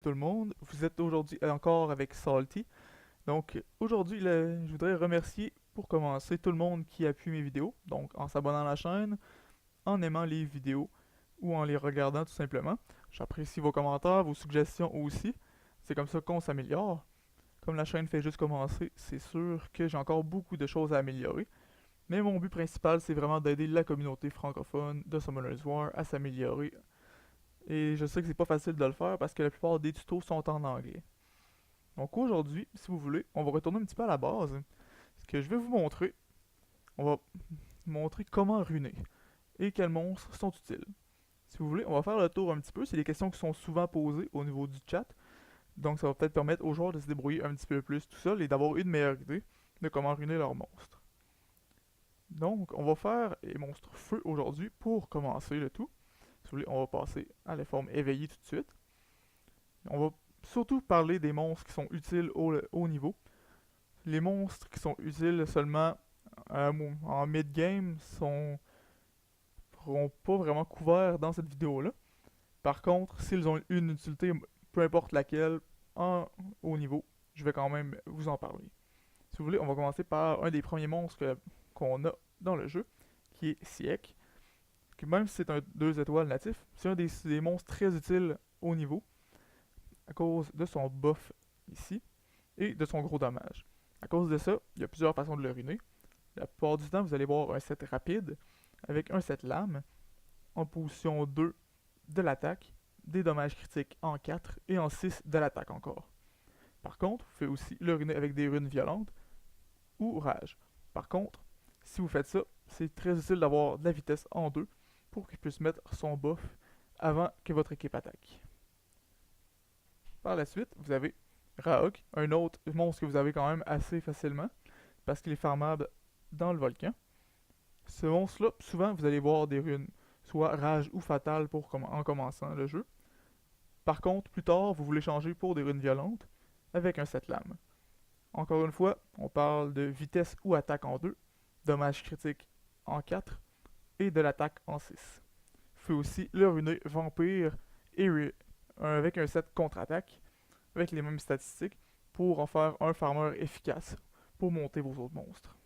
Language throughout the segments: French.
Tout le monde, vous êtes aujourd'hui encore avec Salty. Donc aujourd'hui, je voudrais remercier pour commencer tout le monde qui appuie mes vidéos, donc en s'abonnant à la chaîne, en aimant les vidéos ou en les regardant tout simplement. J'apprécie vos commentaires, vos suggestions aussi. C'est comme ça qu'on s'améliore. Comme la chaîne fait juste commencer, c'est sûr que j'ai encore beaucoup de choses à améliorer. Mais mon but principal, c'est vraiment d'aider la communauté francophone de Summoners War à s'améliorer. Et je sais que c'est pas facile de le faire parce que la plupart des tutos sont en anglais. Donc aujourd'hui, si vous voulez, on va retourner un petit peu à la base. Ce que je vais vous montrer, on va montrer comment runer et quels monstres sont utiles. Si vous voulez, on va faire le tour un petit peu. C'est des questions qui sont souvent posées au niveau du chat. Donc ça va peut-être permettre aux joueurs de se débrouiller un petit peu plus tout seul et d'avoir une meilleure idée de comment runer leurs monstres. Donc on va faire les monstres feu aujourd'hui pour commencer le tout. Si vous voulez, on va passer à la forme éveillée tout de suite. On va surtout parler des monstres qui sont utiles au haut niveau. Les monstres qui sont utiles seulement en mid-game seront pas vraiment couverts dans cette vidéo-là. Par contre, s'ils ont une utilité, peu importe laquelle, en haut niveau, je vais quand même vous en parler. Si vous voulez, on va commencer par un des premiers monstres qu'on a dans le jeu, qui est Siek. Que même si c'est un 2 étoiles natif, c'est un des monstres très utiles au niveau, à cause de son buff ici, et de son gros dommage. À cause de ça, il y a plusieurs façons de le ruiner. La plupart du temps, vous allez voir un set rapide avec un set lame en position 2 de l'attaque, des dommages critiques en 4 et en 6 de l'attaque encore. Par contre, vous pouvez aussi le ruiner avec des runes violentes ou rage. Par contre, si vous faites ça, c'est très utile d'avoir de la vitesse en 2 pour qu'il puisse mettre son buff avant que votre équipe attaque. Par la suite, vous avez Raok, un autre monstre que vous avez quand même assez facilement parce qu'il est farmable dans le volcan. Ce monstre-là, souvent vous allez voir des runes, soit rage ou fatale en commençant le jeu. Par contre, plus tard, vous voulez changer pour des runes violentes avec un set lame. Encore une fois, on parle de vitesse ou attaque en 2, dommage critique en 4 et de l'attaque en 6. Vous pouvez aussi le runer vampire et avec un set contre-attaque avec les mêmes statistiques pour en faire un farmer efficace pour monter vos autres monstres.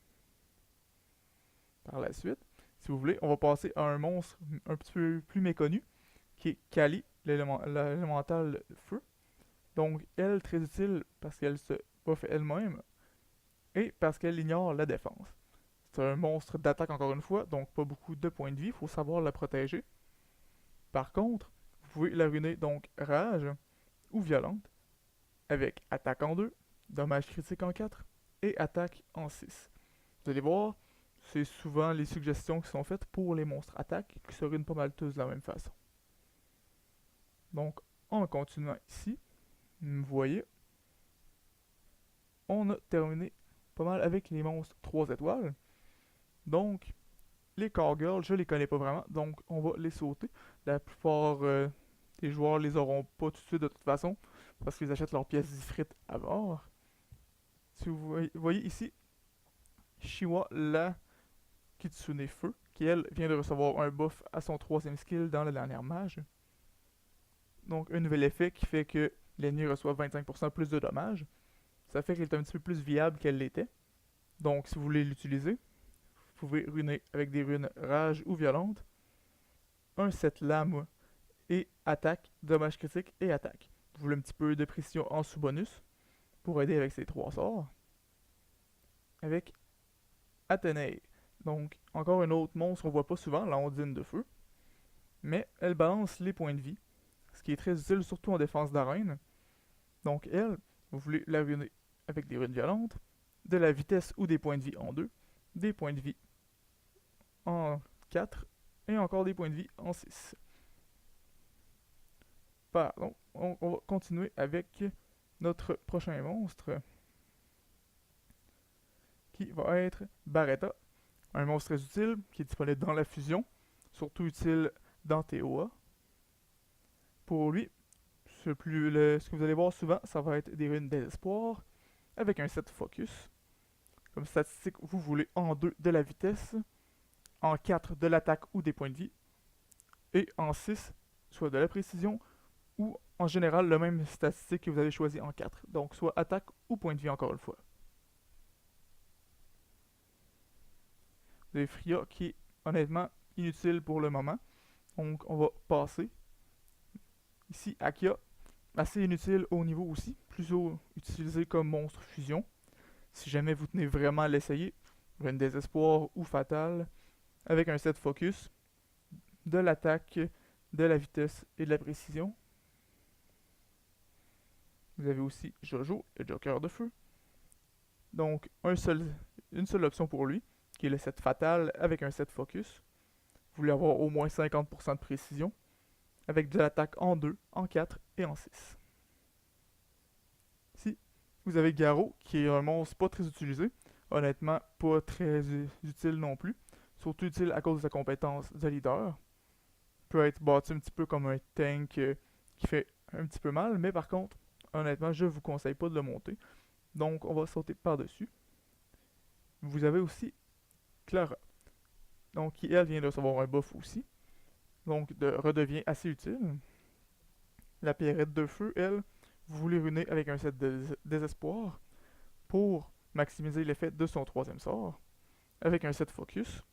Par la suite, si vous voulez, on va passer à un monstre un petit peu plus méconnu, qui est Kali, l'élémental feu. Donc, elle, très utile parce qu'elle se buff elle-même et parce qu'elle ignore la défense. C'est un monstre d'attaque encore une fois, donc pas beaucoup de points de vie, il faut savoir la protéger. Par contre, vous pouvez la ruiner donc rage ou violente avec attaque en 2, dommage critique en 4 et attaque en 6. Vous allez voir, c'est souvent les suggestions qui sont faites pour les monstres attaques qui se ruinent pas mal tous de la même façon. Donc, en continuant ici, vous voyez, on a terminé pas mal avec les monstres 3 étoiles. Donc, les Cowgirls, je les connais pas vraiment, donc on va les sauter. La plupart des joueurs les auront pas tout de suite de toute façon, parce qu'ils achètent leurs pièces d'ifrit à bord. Si vous voyez ici, Shiwa, la Kitsune Feu, qui elle vient de recevoir un buff à son troisième skill dans la dernière mage. Donc un nouvel effet qui fait que l'ennemi reçoit 25% plus de dommages. Ça fait qu'elle est un petit peu plus viable qu'elle l'était. Donc si vous voulez l'utiliser, vous pouvez runer avec des runes rage ou violente, un set lame et attaque, dommage critique et attaque. Vous voulez un petit peu de précision en sous-bonus pour aider avec ces trois sorts. Avec Athénée. Donc encore un autre monstre qu'on voit pas souvent, la ondine de feu. Mais elle balance les points de vie, ce qui est très utile surtout en défense d'arène. Donc elle, vous voulez la ruiner avec des runes violentes, de la vitesse ou des points de vie en 2, des points de vie en 4 et encore des points de vie en 6. Pardon, on va continuer avec notre prochain monstre qui va être Barretta, un monstre très utile qui est disponible dans la fusion, surtout utile dans TOA. Pour lui, ce que vous allez voir souvent, ça va être des runes désespoir avec un set focus. Comme statistique, vous voulez en 2 de la vitesse, en 4 de l'attaque ou des points de vie, et en 6, soit de la précision ou en général le même statistique que vous avez choisi en 4. Donc soit attaque ou point de vie encore une fois. Vous avez Fria qui est honnêtement inutile pour le moment. Donc on va passer. Ici, Akia, assez inutile au niveau aussi. Plutôt utilisé comme monstre fusion. Si jamais vous tenez vraiment à l'essayer, une désespoir ou fatale, avec un set focus, de l'attaque, de la vitesse et de la précision. Vous avez aussi Jojo, le Joker de feu. Donc une seule option pour lui, qui est le set fatal avec un set focus. Vous voulez avoir au moins 50% de précision, avec de l'attaque en 2, en 4 et en 6. Si vous avez Garo, qui est un monstre pas très utilisé, honnêtement pas très utile non plus, surtout utile à cause de sa compétence de leader. Peut être bâti un petit peu comme un tank qui fait un petit peu mal, mais par contre, honnêtement, je vous conseille pas de le monter. Donc on va sauter par-dessus. Vous avez aussi Clara, donc qui elle vient de recevoir un buff aussi, donc redevient assez utile. La Pierrette de feu, elle, vous voulez ruiner avec un set de désespoir pour maximiser l'effet de son troisième sort, avec un set focus,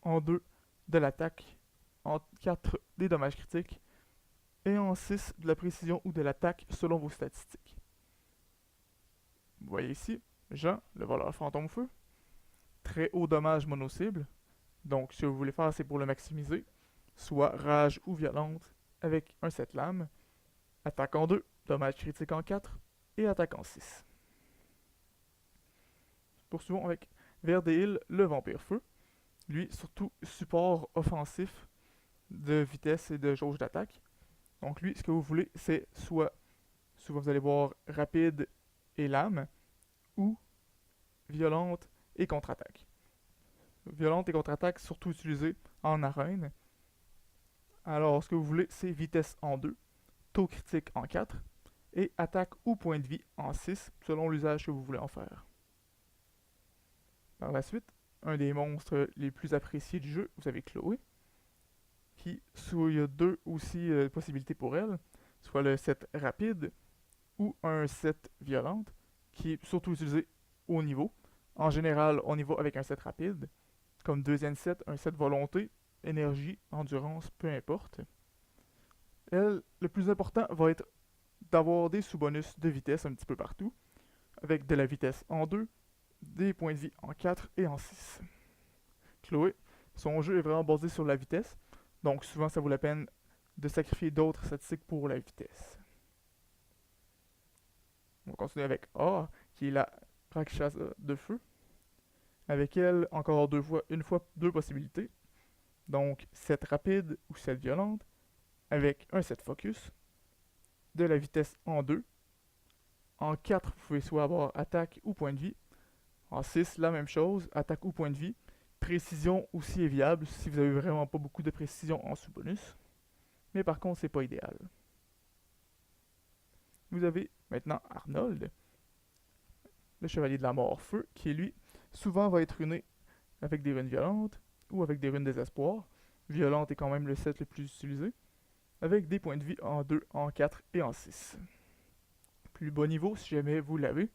en 2 de l'attaque, en 4 des dommages critiques, et en 6 de la précision ou de l'attaque selon vos statistiques. Vous voyez ici, Jean, le voleur fantôme feu, très haut dommage mono-cible, donc ce que vous voulez faire c'est pour le maximiser, soit rage ou violente, avec un set lame, attaque en 2, dommage critique en 4, et attaque en 6. Poursuivons avec Verdéil, le vampire feu. Lui, surtout support offensif de vitesse et de jauge d'attaque. Donc lui, ce que vous voulez, c'est soit, souvent vous allez voir rapide et lame, ou violente et contre-attaque. Violente et contre-attaque, surtout utilisée en arène. Alors, ce que vous voulez, c'est vitesse en 2, taux critique en 4, et attaque ou point de vie en 6, selon l'usage que vous voulez en faire. Par la suite, un des monstres les plus appréciés du jeu, vous avez Chloé, qui, il y a deux aussi possibilités pour elle, soit le set rapide ou un set violente, qui est surtout utilisé au niveau. En général, on y va avec un set rapide, comme deuxième set, un set volonté, énergie, endurance, peu importe. Elle, le plus important va être d'avoir des sous-bonus de vitesse un petit peu partout, avec de la vitesse en 2, des points de vie en 4 et en 6. Chloé, son jeu est vraiment basé sur la vitesse, donc souvent ça vaut la peine de sacrifier d'autres statistiques pour la vitesse. On va continuer avec A, qui est la Rakshasa de feu. Avec elle, encore deux possibilités. Donc, set rapide ou set violente, avec un set focus, de la vitesse en 2. En 4, vous pouvez soit avoir attaque ou point de vie. En 6, la même chose, attaque ou point de vie. Précision aussi est viable si vous avez vraiment pas beaucoup de précision en sous-bonus. Mais par contre, c'est pas idéal. Vous avez maintenant Arnold, le chevalier de la mort feu, qui lui, souvent va être runé avec des runes violentes ou avec des runes désespoir. Violente est quand même le set le plus utilisé, avec des points de vie en 2, en 4 et en 6. Plus bas niveau, si jamais vous l'avez,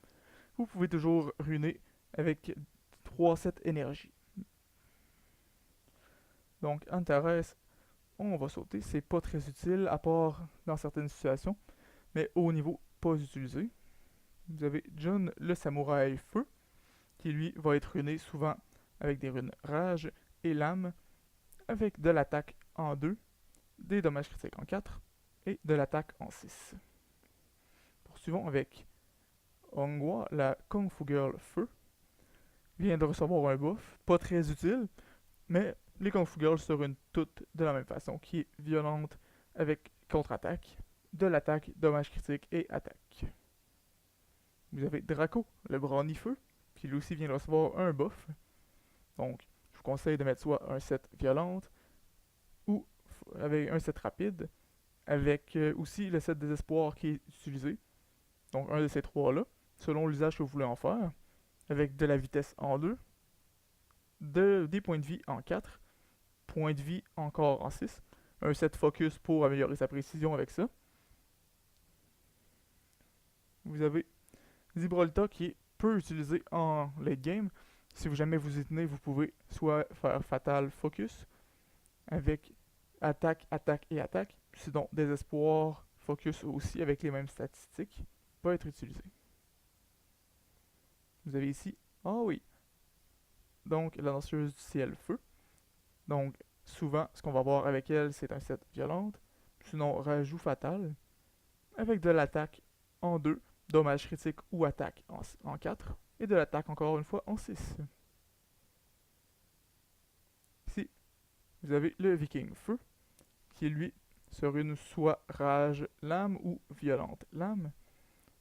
vous pouvez toujours runer avec 3 sets énergie. Donc Antares, on va sauter, c'est pas très utile à part dans certaines situations, mais au niveau pas utilisé. Vous avez John le samouraï feu, qui lui va être runé souvent avec des runes rage et lame, avec de l'attaque en 2, des dommages critiques en 4 et de l'attaque en 6. Poursuivons avec Hongwa, la Kung Fu Girl feu, vient de recevoir un buff, pas très utile, mais les Kung Fu Girls se runent toutes de la même façon, qui est violente avec contre-attaque, de l'attaque, dommages critiques et attaque. Vous avez Draco, le brownie feu, qui lui aussi vient de recevoir un buff. Donc, je vous conseille de mettre soit un set violente ou avec un set rapide, avec aussi le set désespoir qui est utilisé. Donc, un de ces trois-là, selon l'usage que vous voulez en faire, avec de la vitesse en 2, des points de vie en 4, points de vie encore en 6, un set focus pour améliorer sa précision avec ça, vous avez Gibraltar qui est peu utilisé en late game. Si jamais vous y tenez, vous pouvez soit faire Fatal Focus avec attaque, attaque et attaque. Sinon, Désespoir, Focus aussi avec les mêmes statistiques. Peut être utilisé. Vous avez ici, ah oui, donc la danseuse du ciel feu. Donc, souvent, ce qu'on va voir avec elle, c'est un set violente. Sinon, rajout fatal avec de l'attaque en 2, dommage critique ou attaque en 4, et de l'attaque encore une fois en 6. Ici, vous avez le viking feu, qui lui se rune soit rage lame ou violente lame,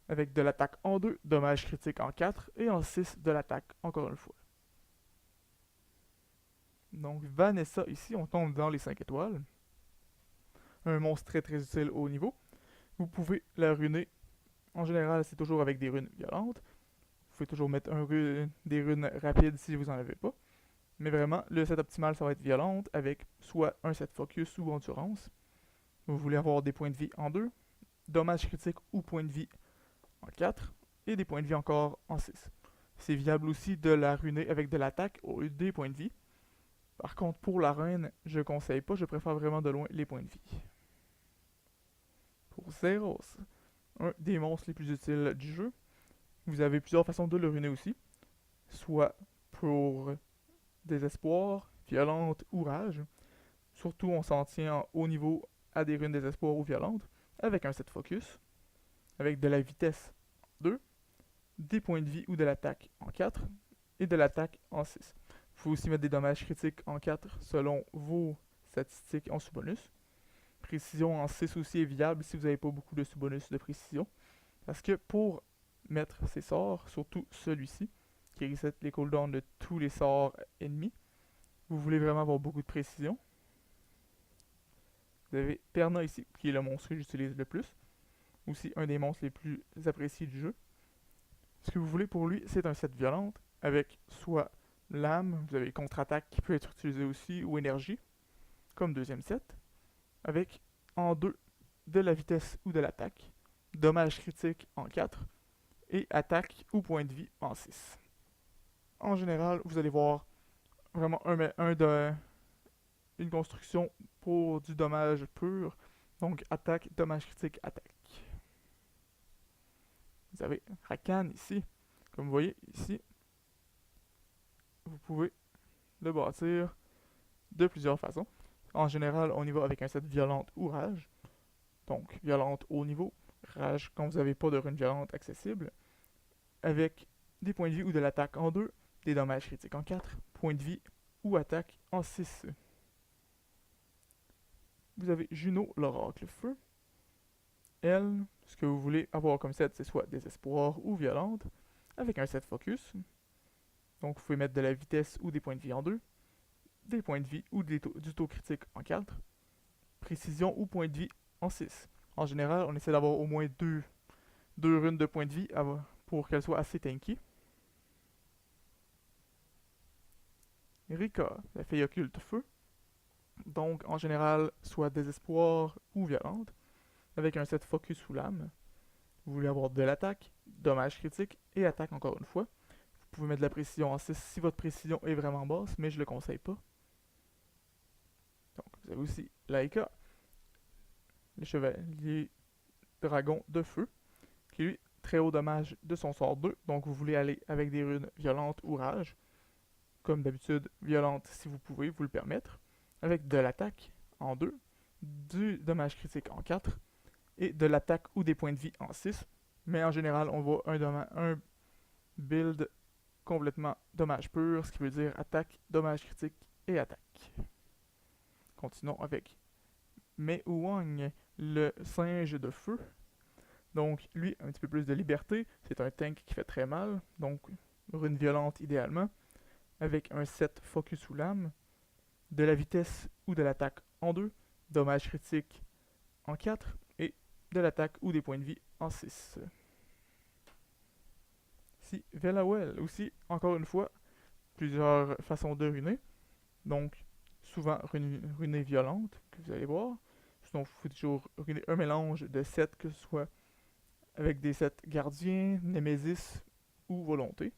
avec de l'attaque en 2, dommage critique en 4, et en 6 de l'attaque encore une fois. Donc Vanessa, ici, on tombe dans les 5 étoiles. Un monstre très très utile au niveau. Vous pouvez la runer. En général, c'est toujours avec des runes violentes. Vous pouvez toujours mettre des runes rapides si vous n'en avez pas. Mais vraiment, le set optimal, ça va être violente avec soit un set focus ou endurance. Vous voulez avoir des points de vie en 2, dommage critique ou points de vie en 4, et des points de vie encore en 6. C'est viable aussi de la runer avec de l'attaque au lieu des points de vie. Par contre, pour la reine, je ne conseille pas, je préfère vraiment de loin les points de vie. Pour Zeros, un des monstres les plus utiles du jeu, vous avez plusieurs façons de le runer aussi. Soit pour désespoir, violente ou rage. Surtout, on s'en tient en haut niveau à des runes désespoir ou violente, avec un set focus, avec de la vitesse 2, des points de vie ou de l'attaque en 4, et de l'attaque en 6. Vous pouvez aussi mettre des dommages critiques en 4 selon vos statistiques en sous-bonus. Précision en 6 aussi est viable si vous n'avez pas beaucoup de sous-bonus de précision. Parce que pour mettre ces sorts, surtout celui-ci, qui reset les cooldowns de tous les sorts ennemis, vous voulez vraiment avoir beaucoup de précision. Vous avez Perna ici, qui est le monstre que j'utilise le plus. Aussi un des monstres les plus appréciés du jeu. Ce que vous voulez pour lui, c'est un set violente, avec soit lame, vous avez contre-attaque qui peut être utilisé aussi, ou énergie, comme deuxième set, avec en 2 de la vitesse ou de l'attaque, dommage critique en 4, et attaque ou point de vie en 6. En général, vous allez voir vraiment une construction pour du dommage pur, donc attaque, dommage critique, attaque. Vous avez Rakan ici, comme vous voyez ici, vous pouvez le bâtir de plusieurs façons. En général, on y va avec un set violente ou rage. Donc, violente haut niveau, rage quand vous n'avez pas de rune violente accessible, avec des points de vie ou de l'attaque en 2, des dommages critiques en 4, points de vie ou attaque en 6. Vous avez Juno, l'oracle feu. Elle, ce que vous voulez avoir comme set, c'est soit désespoir ou violente, avec un set focus. Donc, vous pouvez mettre de la vitesse ou des points de vie en 2, des points de vie ou du taux critique en 4, précision ou points de vie en 6. En général, on essaie d'avoir au moins 2 runes de points de vie pour qu'elle soit assez tanky. Rika, la fée occulte feu. Donc, en général, soit désespoir ou violente, avec un set focus ou lame. Vous voulez avoir de l'attaque, dommage critique et attaque encore une fois. Vous pouvez mettre de la précision en 6 si votre précision est vraiment basse, mais je ne le conseille pas. Donc, vous avez aussi Laika, le chevalier dragon de feu, qui lui, très haut dommage de son sort 2. Donc, vous voulez aller avec des runes violentes ou rage. Comme d'habitude, violente si vous pouvez vous le permettre. Avec de l'attaque en 2, du dommage critique en 4, et de l'attaque ou des points de vie en 6. Mais en général, on voit un build complètement dommage pur, ce qui veut dire attaque, dommage critique et attaque. Continuons avec Mei Wang, le singe de feu. Donc, lui, un petit peu plus de liberté. C'est un tank qui fait très mal. Donc, rune violente idéalement. Avec un set focus ou lame. De la vitesse ou de l'attaque en 2. Dommage critique en 4. Et de l'attaque ou des points de vie en 6. Ici, Velawell aussi, encore une fois, plusieurs façons de runer. Donc, souvent runer violente, que vous allez voir. Sinon, il faut toujours runer un mélange de 7, que ce soit avec des sets gardiens, Némésis ou Volonté.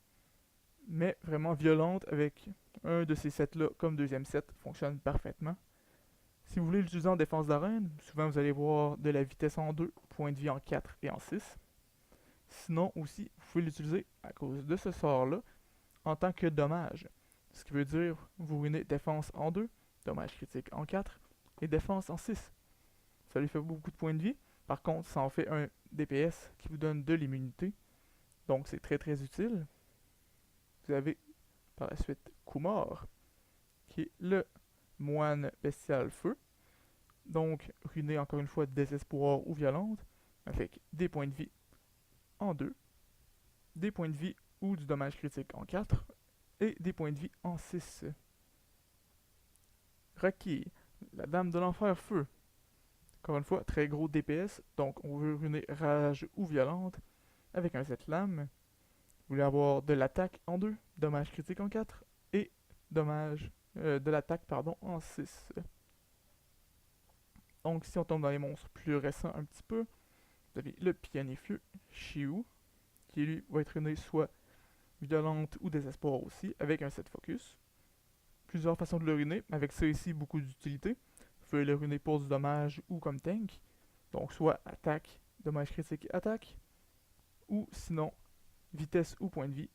Mais vraiment violente avec un de ces sets-là comme deuxième set fonctionne parfaitement. Si vous voulez l'utiliser en défense d'arène, souvent vous allez voir de la vitesse en 2, point de vie en 4 et en 6. Sinon aussi, vous pouvez l'utiliser à cause de ce sort-là en tant que dommage. Ce qui veut dire vous ruinez défense en 2, dommage critique en 4 et défense en 6. Ça lui fait beaucoup de points de vie. Par contre, ça en fait un DPS qui vous donne de l'immunité. Donc c'est très très utile. Vous avez par la suite Kumar, qui est le moine bestial feu. Donc ruiné encore une fois désespoir ou violente, avec des points de vie en 2, des points de vie ou du dommage critique en 4, et des points de vie en 6. Raki, la dame de l'enfer feu. Encore une fois, très gros DPS, donc on veut ruiner rage ou violente avec un 7 lames. Vous voulez avoir de l'attaque en 2, dommage critique en 4 et dommage de l'attaque en 6. Donc si on tombe dans les monstres plus récents un petit peu, vous avez le pionnier-feu, Shiu, qui lui va être ruiné soit violente ou désespoir aussi, avec un 7 focus. Plusieurs façons de le ruiner, avec ça ici beaucoup d'utilité. Vous pouvez le ruiner pour du dommage ou comme tank, donc soit attaque, dommage critique, attaque, ou sinon vitesse ou point de vie,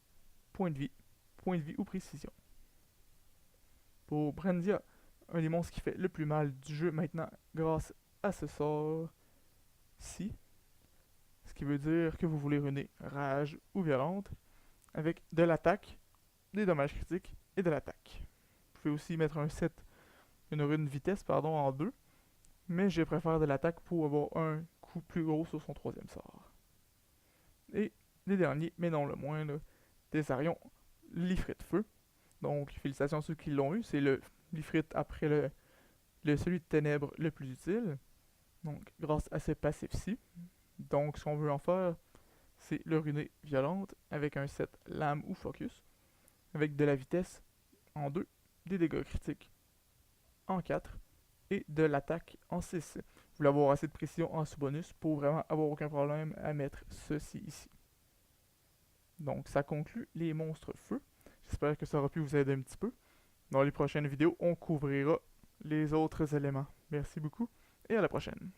point de vie, point de vie ou précision. Pour Brandia, un des monstres qui fait le plus mal du jeu maintenant grâce à ce sort-ci, ce qui veut dire que vous voulez ruiner rage ou violente avec de l'attaque, des dommages critiques et de l'attaque. Vous pouvez aussi mettre une rune vitesse en 2, mais je préfère de l'attaque pour avoir un coup plus gros sur son troisième sort. Et les derniers, mais non le moindre, Thésarion, l'Ifrit Feu. Donc félicitations à ceux qui l'ont eu, c'est le l'Ifrit après celui de Ténèbres le plus utile. Donc grâce à ce passif-ci. Donc ce qu'on veut en faire, c'est le ruiner violente avec un set lame ou focus, avec de la vitesse en 2, des dégâts critiques en 4 et de l'attaque en 6. Vous voulez avoir assez de précision en sous-bonus pour vraiment avoir aucun problème à mettre ceci ici. Donc ça conclut les monstres feu. J'espère que ça aura pu vous aider un petit peu. Dans les prochaines vidéos, on couvrira les autres éléments. Merci beaucoup et à la prochaine.